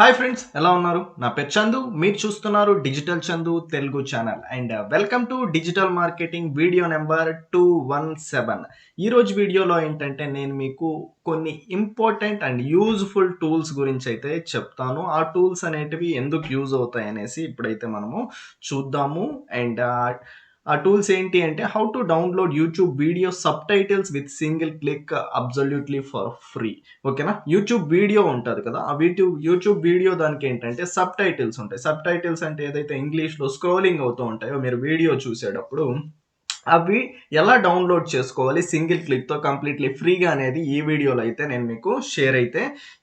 Hi friends, ఎలా ఉన్నారు? నా పేరు చందు. మీరు చూస్తున్నారు digital Chandu Telugu channel and welcome to digital marketing video number 217. ఈరోజు వీడియోలో ఏంటంటే నేను మీకు కొన్ని ఇంపార్టెంట్ అండ్ యూజ్ఫుల్ టూల్స్ గురించి అయితే చెప్తాను. ఆ టూల్స్ అనేటివి ఎందుకు యూజ్ అవుతాయి అనేసి ఇప్పుడైతే మనము చూద్దాము. అండ్ ఆ టూల్స్ ఏంటి అంటే how to download YouTube video sub titles with single click absolutely for free. ఓకేనా? యూట్యూబ్ వీడియో ఉంటుంది కదా, ఆ యూట్యూబ్ వీడియో దానికి ఏంటంటే సబ్ టైటిల్స్ ఉంటాయి. సబ్ టైటిల్స్ అంటే ఏదైతే ఇంగ్లీష్లో స్క్రోలింగ్ అవుతూ ఉంటాయో మీరు వీడియో చూసేటప్పుడు అవి ఎలా డౌన్లోడ్ చేసుకోవాలి సింగిల్ క్లిక్తో కంప్లీట్లీ ఫ్రీగా అనేది ఈ వీడియోలో అయితే నేను మీకు షేర్ అయితే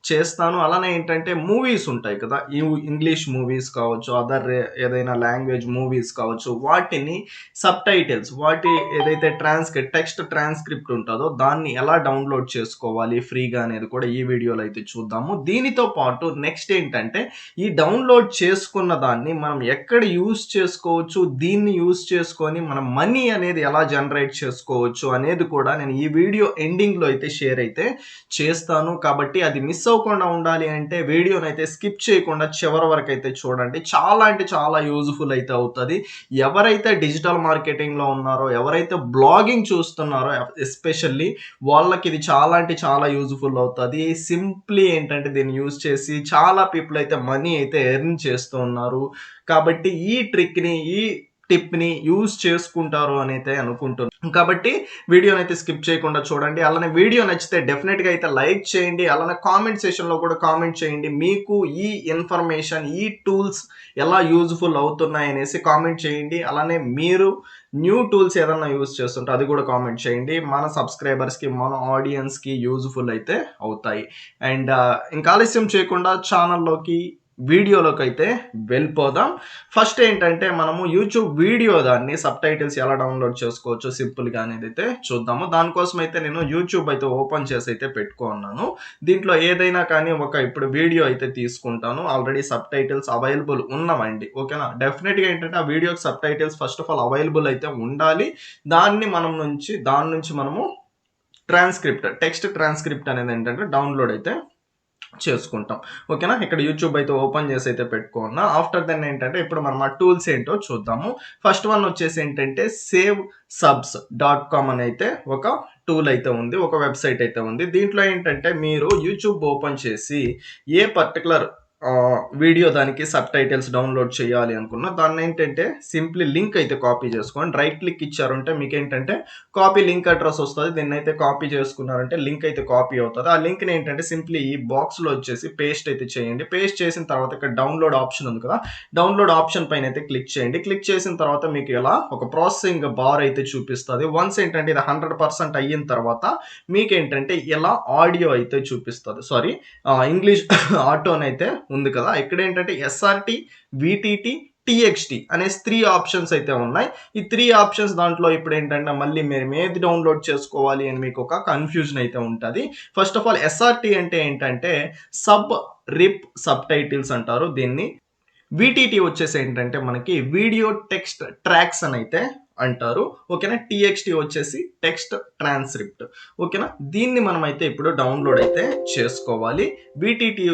చేస్తాను. అలానే ఏంటంటే మూవీస్ ఉంటాయి కదా, ఈ ఇంగ్లీష్ మూవీస్ కావచ్చు, అదర్ ఏదైనా లాంగ్వేజ్ మూవీస్ కావచ్చు, వాటిని సబ్ టైటిల్స్ ఏదైతే టెక్స్ట్ ట్రాన్స్క్రిప్ట్ ఉంటుందో దాన్ని ఎలా డౌన్లోడ్ చేసుకోవాలి ఫ్రీగా అనేది కూడా ఈ వీడియోలో అయితే చూద్దాము. దీనితో పాటు నెక్స్ట్ ఏంటంటే ఈ డౌన్లోడ్ చేసుకున్న దాన్ని మనం ఎక్కడ యూజ్ చేసుకోవచ్చు, దీన్ని యూజ్ చేసుకొని మనం మనీ అనేది ఎలా జనరేట్ చేసుకోవచ్చు అనేది కూడా నేను ఈ వీడియో ఎండింగ్లో అయితే షేర్ అయితే చేస్తాను. కాబట్టి అది మిస్ అవ్వకుండా ఉండాలి అంటే వీడియోని అయితే స్కిప్ చేయకుండా చివరి వరకు అయితే చూడండి. చాలా అంటే చాలా యూజ్ఫుల్ అయితే అవుతుంది. ఎవరైతే డిజిటల్ మార్కెటింగ్లో ఉన్నారో, ఎవరైతే బ్లాగింగ్ చూస్తున్నారో ఎస్పెషల్లీ వాళ్ళకి ఇది చాలా అంటే చాలా యూజ్ఫుల్ అవుతుంది. సింప్లీ ఏంటంటే దీన్ని యూజ్ చేసి చాలా పీపుల్ అయితే మనీ అయితే ఎర్న్ చేస్తూ ఉన్నారు. కాబట్టి ఈ ట్రిక్ని, ఈ టిప్ని యూజ్ చేసుకుంటారు అని అయితే అనుకుంటున్నాను. కాబట్టి వీడియోని అయితే స్కిప్ చేయకుండా చూడండి. అలానే వీడియో నచ్చితే డెఫినెట్గా అయితే లైక్ చేయండి. అలానే కామెంట్ సెషన్లో కూడా కామెంట్ చేయండి. మీకు ఈ ఇన్ఫర్మేషన్, ఈ టూల్స్ ఎలా యూజ్ఫుల్ అవుతున్నాయి అనేసి కామెంట్ చేయండి. అలానే మీరు న్యూ టూల్స్ ఏదన్నా యూజ్ చేస్తుంటే అది కూడా కామెంట్ చేయండి. మన సబ్స్క్రైబర్స్కి, మన ఆడియన్స్కి యూజ్ఫుల్ అయితే అవుతాయి. అండ్ ఇంకా ఆలస్యం చేయకుండా ఛానల్లోకి, వీడియోలోకి అయితే వెళ్ళిపోదాం. ఫస్ట్ ఏంటంటే మనము యూట్యూబ్ వీడియో దాన్ని సబ్ టైటిల్స్ ఎలా డౌన్లోడ్ చేసుకోవచ్చు సింపుల్గా అనేది అయితే చూద్దాము. దానికోసం అయితే నేను యూట్యూబ్ అయితే ఓపెన్ చేసి అయితే పెట్టుకున్నాను. దీంట్లో ఏదైనా కానీ ఇప్పుడు వీడియో అయితే తీసుకుంటాను. ఆల్రెడీ సబ్ టైటిల్స్ అవైలబుల్ ఉన్నవండి. ఓకేనా? డెఫినెట్గా ఏంటంటే ఆ వీడియోకి subtitles first of all available అయితే ఉండాలి. దాని నుంచి మనము టెక్స్ట్ ట్రాన్స్క్రిప్ట్ అనేది ఏంటంటే డౌన్లోడ్ అయితే చేసుకుంటాం. ఓకేనా? ఇక్కడ యూట్యూబ్ అయితే ఓపెన్ చేసి అయితే పెట్టుకున్నా. ఆఫ్టర్ దెన్ ఏంటంటే ఇప్పుడు మనం ఆ టూల్స్ ఏంటో చూద్దాము. ఫస్ట్ వన్ వచ్చేసి ఏంటంటే savesubs.com అని అయితే ఒక టూల్ అయితే ఉంది, ఒక వెబ్సైట్ అయితే ఉంది. దీంట్లో ఏంటంటే మీరు యూట్యూబ్ ఓపెన్ చేసి ఏ పర్టికులర్ వీడియో దానికి సబ్ టైటిల్స్ డౌన్లోడ్ చేయాలి అనుకున్నా దాన్ని ఏంటంటే సింప్లీ లింక్ అయితే కాపీ చేసుకోండి. రైట్ క్లిక్ ఇచ్చారంటే మీకు ఏంటంటే కాపీ లింక్ అడ్రస్ వస్తుంది. దీన్ని అయితే కాపీ చేసుకున్నారంటే లింక్ అయితే కాపీ అవుతుంది. ఆ లింక్ని ఏంటంటే సింప్లీ ఈ బాక్స్లో వచ్చేసి పేస్ట్ అయితే చేయండి. పేస్ట్ చేసిన తర్వాత ఇక్కడ డౌన్లోడ్ ఆప్షన్ ఉంది కదా, డౌన్లోడ్ ఆప్షన్ పైన అయితే క్లిక్ చేయండి. క్లిక్ చేసిన తర్వాత మీకు ఇలా ఒక ప్రాసెసింగ్ బార్ అయితే చూపిస్తుంది. వన్స్ ఏంటంటే ఇది 100% అయిన తర్వాత మీకు ఏంటంటే ఇలా ఆడియో అయితే చూపిస్తుంది. సారీ, ఇంగ్లీష్ ఆటోన్ అయితే ఉంది కదా, ఇక్కడ ఏంటంటే ఎస్ఆర్టీ, విటిటి, టీఎక్స్టీ అనే 3 ఆప్షన్స్ అయితే ఉన్నాయి. ఈ 3 ఆప్షన్స్ దాంట్లో ఇప్పుడు ఏంటంటే మళ్ళీ మీరు ఏది డౌన్లోడ్ చేసుకోవాలి అని మీకు ఒక కన్ఫ్యూజన్ అయితే ఉంటుంది. ఫస్ట్ ఆఫ్ ఆల్ ఎస్ఆర్టీ అంటే ఏంటంటే సబ్ టైటిల్స్ అంటారు దీన్ని. విటిటి వచ్చేసి ఏంటంటే మనకి వీడియో టెక్స్ట్ ట్రాక్స్ అని అయితే అంటారు. ఓకేనా? టీఎక్స్టీ వచ్చేసి టెక్స్ట్ ట్రాన్స్క్రిప్ట్. ఓకేనా? దీన్ని మనం అయితే ఇప్పుడు డౌన్లోడ్ అయితే చేసుకోవాలి. విటిటి,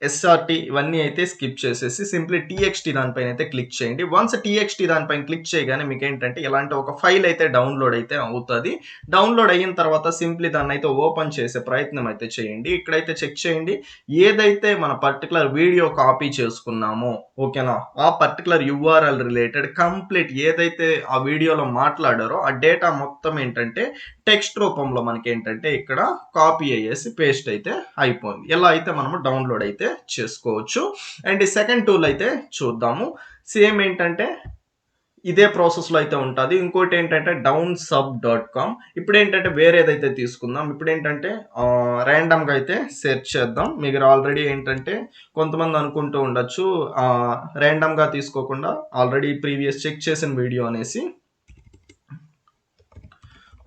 ఎస్ఆర్టీ ఇవన్నీ అయితే స్కిప్ చేసేసి సింప్లీ టీఎక్స్టీ దానిపైన అయితే క్లిక్ చేయండి. వన్స్ టీఎక్స్టీ దానిపైన క్లిక్ చేయగానే మీకు ఏంటంటే ఇలాంటి ఒక ఫైల్ అయితే డౌన్లోడ్ అయితే అవుతుంది. డౌన్లోడ్ అయిన తర్వాత సింప్లీ దాన్ని అయితే ఓపెన్ చేసే ప్రయత్నం అయితే చేయండి. ఇక్కడైతే చెక్ చేయండి ఏదైతే మన పర్టికులర్ వీడియో కాపీ చేసుకున్నామో, ఓకేనా, ఆ పర్టికులర్ యూఆర్ఎల్ రిలేటెడ్ కంప్లీట్ ఏదైతే ఆ వీడియోలో మాట్లాడారో ఆ డేటా మొత్తం ఏంటంటే టెక్స్ట్ రూపంలో మనకి ఏంటంటే ఇక్కడ కాపీ అయ్యేసి పేస్ట్ అయితే అయిపోయింది. ఎలా అయితే మనము డౌన్లోడ్ అయితే చేసుకోవచ్చు. అండ్ ఈ సెకండ్ టూల్ అయితే చూద్దాము. సేమ్ ఏంటంటే ఇదే ప్రాసెస్లో అయితే ఉంటుంది. ఇంకోటి ఏంటంటే downsub.com. ఇప్పుడు ఏంటంటే వేరేదైతే తీసుకుందాం. ఇప్పుడు ఏంటంటే ర్యాండమ్గా అయితే సెర్చ్ చేద్దాం. మీరు ఆల్రెడీ ఏంటంటే కొంతమంది అనుకుంటూ ఉండొచ్చు ర్యాండమ్గా తీసుకోకుండా ఆల్రెడీ ప్రీవియస్ చెక్ చేసిన వీడియో అనేసి.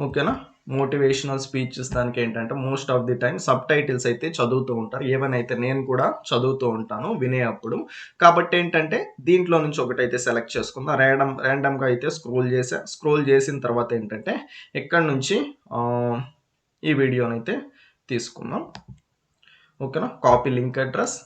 ఓకేనా? మోటివేషనల్ స్పీచెస్ దానికి ఏంటంటే most of the time sub titles అయితే చదువుతూ ఉంటారు. ఏవైనా అయితే నేను కూడా చదువుతూ ఉంటాను వినేటప్పుడు. కాబట్టి ఏంటంటే దీంట్లో నుంచి ఒకటైతే సెలెక్ట్ చేసుకుందాం. ర్యాండమ్గా అయితే స్క్రోల్ చేసిన తర్వాత ఏంటంటే ఎక్కడి నుంచి ఈ వీడియోని అయితే తీసుకుందాం. ఓకేనా? Copy link address.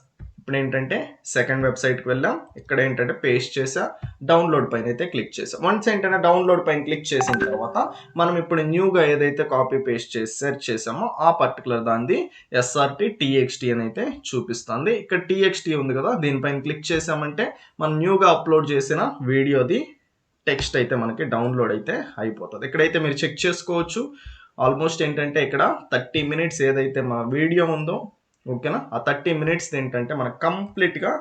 ఇప్పుడు ఏంటంటే సెకండ్ వెబ్సైట్కి వెళ్ళాం. ఇక్కడ ఏంటంటే పేస్ట్ చేసా, డౌన్లోడ్ పైన అయితే క్లిక్ చేసాం. వన్స్ ఏంటంటే డౌన్లోడ్ పైన క్లిక్ చేసిన తర్వాత మనం ఇప్పుడు న్యూగా ఏదైతే కాపీ పేస్ట్ చేసి సెర్చ్ చేసామో ఆ పర్టికులర్ దాన్ని SRT TXT అని అయితే చూపిస్తుంది. ఇక్కడ TXT ఉంది కదా, దీనిపైన క్లిక్ చేసామంటే మనం న్యూగా అప్లోడ్ చేసిన వీడియోది టెక్స్ట్ అయితే మనకి డౌన్లోడ్ అయితే అయిపోతుంది. ఇక్కడైతే మీరు చెక్ చేసుకోవచ్చు. ఆల్మోస్ట్ ఏంటంటే ఇక్కడ 30 మినిట్స్ ఏదైతే మా వీడియో ఉందో, ఓకేనా, ఆ 30 మినిట్స్ ఏంటంటే మనకు కంప్లీట్గా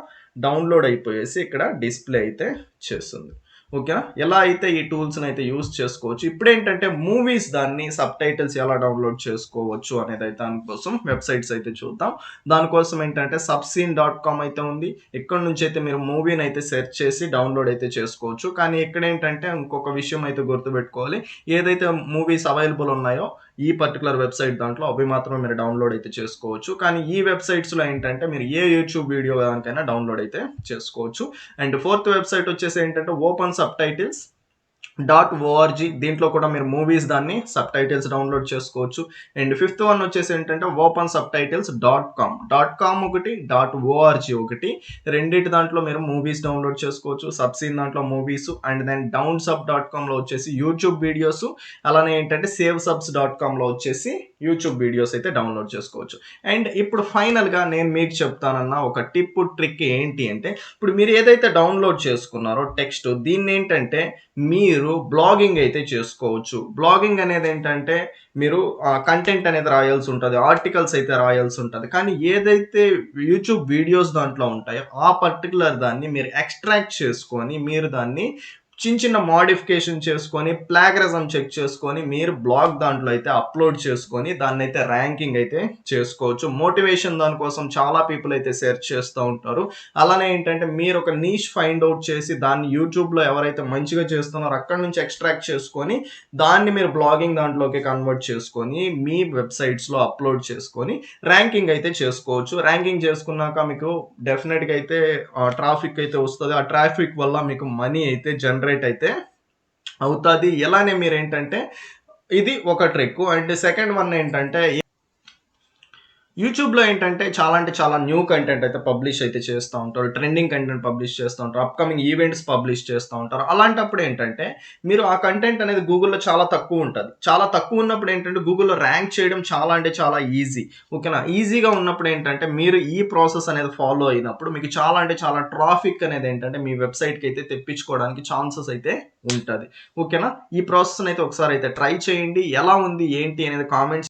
డౌన్లోడ్ అయిపోయేసి ఇక్కడ డిస్ప్లే అయితే చేస్తుంది. ఓకేనా, ఎలా అయితే ఈ టూల్స్ని అయితే యూజ్ చేసుకోవచ్చు. ఇప్పుడు ఏంటంటే మూవీస్ దాన్ని సబ్ టైటిల్స్ ఎలా డౌన్లోడ్ చేసుకోవచ్చు అనేది అయితే దానికోసం వెబ్సైట్స్ అయితే చూద్దాం. దానికోసం ఏంటంటే subscene.com అయితే ఉంది. ఇక్కడ నుంచి అయితే మీరు మూవీని అయితే సెర్చ్ చేసి డౌన్లోడ్ అయితే చేసుకోవచ్చు. కానీ ఇక్కడ ఏంటంటే ఇంకొక విషయం అయితే గుర్తుపెట్టుకోవాలి, ఏదైతే మూవీస్ అవైలబుల్ ఉన్నాయో ఈ పర్టికులర్ వెబ్సైట్ దాంట్లో అవి మాత్రమే మీరు డౌన్లోడ్ అయితే చేసుకోవచ్చు. కానీ ఈ వెబ్సైట్స్లో ఏంటంటే మీరు ఏ యూట్యూబ్ వీడియో దానికైనా డౌన్లోడ్ అయితే చేసుకోవచ్చు. అండ్ ఫోర్త్ వెబ్సైట్ వచ్చేసి ఏంటంటే OpenSubtitles.org, దీంట్లో కూడా మీరు మూవీస్ దాన్ని సబ్ టైటిల్స్ డౌన్లోడ్ చేసుకోవచ్చు. అండ్ ఫిఫ్త్ వన్ వచ్చేసి ఏంటంటే OpenSubtitles.com ఒకటి, .org ఒకటి, రెండింటి దాంట్లో మీరు మూవీస్ డౌన్లోడ్ చేసుకోవచ్చు. సబ్సీన్ దాంట్లో మూవీస్, అండ్ దెన్ downsub.comలో వచ్చేసి యూట్యూబ్ వీడియోస్, అలానే ఏంటంటే savesubs.comలో వచ్చేసి యూట్యూబ్ వీడియోస్ అయితే డౌన్లోడ్ చేసుకోవచ్చు. అండ్ ఇప్పుడు ఫైనల్గా నేను మీకు చెప్తానన్న ఒక టిప్ ట్రిక్ ఏంటి అంటే, ఇప్పుడు మీరు ఏదైతే డౌన్లోడ్ చేసుకున్నారో టెక్స్ట్, దీన్ని ఏంటంటే మీరు బ్లాగింగ్ అయితే చేసుకోవచ్చు. బ్లాగింగ్ అనేది ఏంటంటే మీరు కంటెంట్ అనేది రాయాల్సి ఉంటుంది, ఆర్టికల్స్ అయితే రాయాల్సి ఉంటుంది. కానీ ఏదైతే యూట్యూబ్ వీడియోస్ దాంట్లో ఉంటాయో ఆ పర్టికులర్ దాన్ని మీరు ఎక్స్ట్రాక్ట్ చేసుకొని మీరు దాన్ని చిన్న మోడిఫికేషన్ చేసుకొని ప్లాగరిజం చెక్ చేసుకొని మీరు బ్లాగ్ దాంట్లో అయితే అప్లోడ్ చేసుకొని దాన్ని అయితే ర్యాంకింగ్ అయితే చేసుకోవచ్చు. మోటివేషన్ దానికోసం చాలా పీపుల్ అయితే సెర్చ్ చేస్తూ ఉంటారు. అలానే ఏంటంటే మీరు ఒక నీష్ ఫైండ్ అవుట్ చేసి దాన్ని యూట్యూబ్లో ఎవరైతే మంచిగా చేస్తున్నారో అక్కడ నుంచి ఎక్స్ట్రాక్ట్ చేసుకొని దాన్ని మీరు బ్లాగింగ్ దాంట్లోకి కన్వర్ట్ చేసుకొని మీ వెబ్సైట్స్లో అప్లోడ్ చేసుకొని ర్యాంకింగ్ అయితే చేసుకోవచ్చు. ర్యాంకింగ్ చేసుకున్నాక మీకు డెఫినెట్గా అయితే ట్రాఫిక్ అయితే వస్తుంది. ఆ ట్రాఫిక్ వల్ల మీకు మనీ అయితే జనరేట్ అయితే అవుతుంది. ఎలానే మీరు ఏంటంటే ఇది ఒక ట్రిక్. అండ్ సెకండ్ వన్ ఏంటంటే యూట్యూబ్లో ఏంటంటే చాలా అంటే చాలా న్యూ కంటెంట్ అయితే పబ్లిష్ అయితే చేస్తూ ఉంటారు, ట్రెండింగ్ కంటెంట్ పబ్లిష్ చేస్తూ ఉంటారు, అప్కమింగ్ ఈవెంట్స్ పబ్లిష్ చేస్తూ ఉంటారు. అలాంటప్పుడు ఏంటంటే మీరు ఆ కంటెంట్ అనేది గూగుల్లో చాలా తక్కువ ఉంటుంది. చాలా తక్కువ ఉన్నప్పుడు ఏంటంటే గూగుల్లో ర్యాంక్ చేయడం చాలా అంటే చాలా ఈజీ. ఓకేనా, ఈజీగా ఉన్నప్పుడు ఏంటంటే మీరు ఈ ప్రాసెస్ అనేది ఫాలో అయినప్పుడు మీకు చాలా అంటే చాలా ట్రాఫిక్ అనేది ఏంటంటే మీ వెబ్సైట్కి అయితే తెప్పించుకోవడానికి ఛాన్సెస్ అయితే ఉంటుంది. ఓకేనా, ఈ ప్రాసెస్ని అయితే ఒకసారి అయితే ట్రై చేయండి. ఎలా ఉంది ఏంటి అనేది కామెంట్స్